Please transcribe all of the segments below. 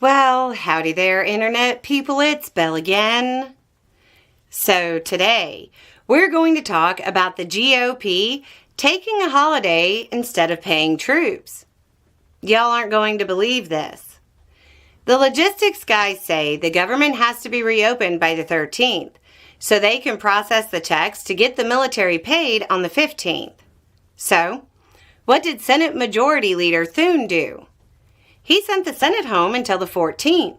Well, howdy there, Internet people. It's Beau again. So today, we're going to talk about the GOP taking a holiday instead of paying troops. Y'all aren't going to believe this. The logistics guys say the government has to be reopened by the 13th, so they can process the checks to get the military paid on the 15th. So, what did Senate Majority Leader Thune do? He sent the Senate home until the 14th.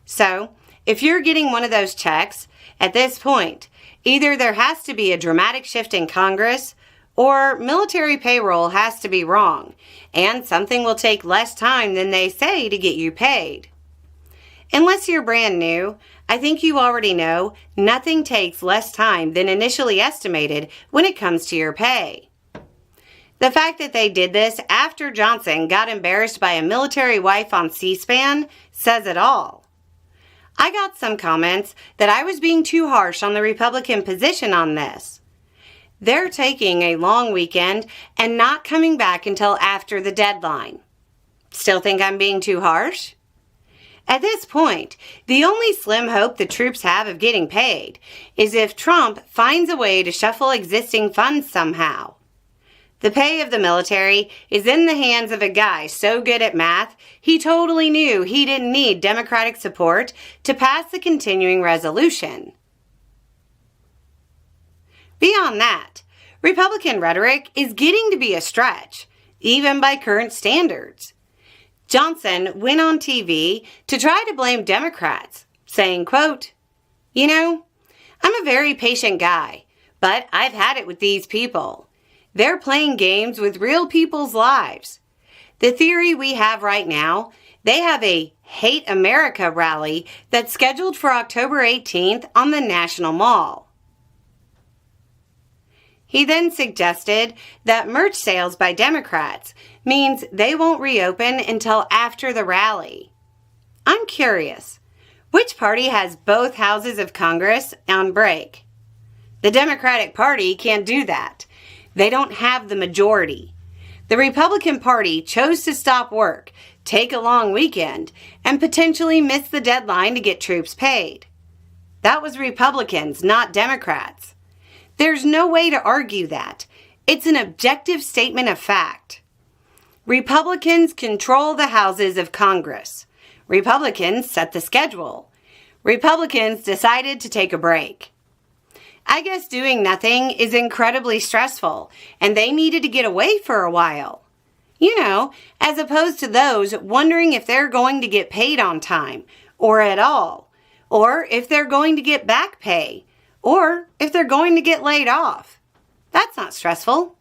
So, if you're getting one of those checks, at this point, either there has to be a dramatic shift in Congress, or military payroll has to be wrong, and something will take less time than they say to get you paid. Unless you're brand new, I think you already know nothing takes less time than initially estimated when it comes to your pay. The fact that they did this after Johnson got embarrassed by a military wife on C-SPAN says it all. I got some comments that I was being too harsh on the Republican position on this. They're taking a long weekend and not coming back until after the deadline. Still think I'm being too harsh? At this point, the only slim hope the troops have of getting paid is if Trump finds a way to shuffle existing funds somehow. The pay of the military is in the hands of a guy so good at math, he totally knew he didn't need Democratic support to pass the continuing resolution. Beyond that, Republican rhetoric is getting to be a stretch, even by current standards. Johnson went on TV to try to blame Democrats, saying, quote, I'm a very patient guy, but I've had it with these people. They're playing games with real people's lives. The theory we have right now, they have a Hate America rally that's scheduled for October 18th on the National Mall. He then suggested that merch sales by Democrats means they won't reopen until after the rally. I'm curious, which party has both houses of Congress on break? The Democratic Party can't do that. They don't have the majority. The Republican Party chose to stop work, take a long weekend, and potentially miss the deadline to get troops paid. That was Republicans, not Democrats. There's no way to argue that. It's an objective statement of fact. Republicans control the houses of Congress. Republicans set the schedule. Republicans decided to take a break. I guess doing nothing is incredibly stressful, and they needed to get away for a while. As opposed to those wondering if they're going to get paid on time, or at all, or if they're going to get back pay, or if they're going to get laid off. That's not stressful.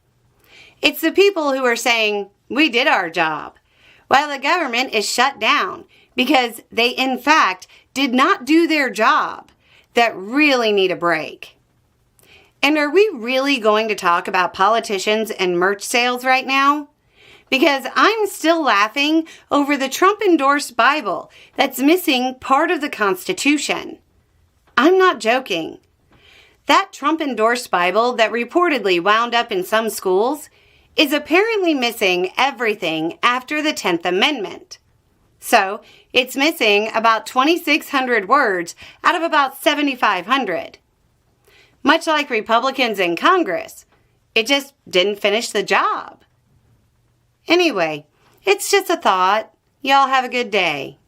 It's the people who are saying, we did our job, while the government is shut down because they, in fact, did not do their job, that really need a break. And are we really going to talk about politicians and merch sales right now? Because I'm still laughing over the Trump-endorsed Bible that's missing part of the Constitution. I'm not joking. That Trump-endorsed Bible that reportedly wound up in some schools is apparently missing everything after the 10th Amendment. So, it's missing about 2,600 words out of about 7,500. Much like Republicans in Congress, it just didn't finish the job. Anyway, it's just a thought. Y'all have a good day.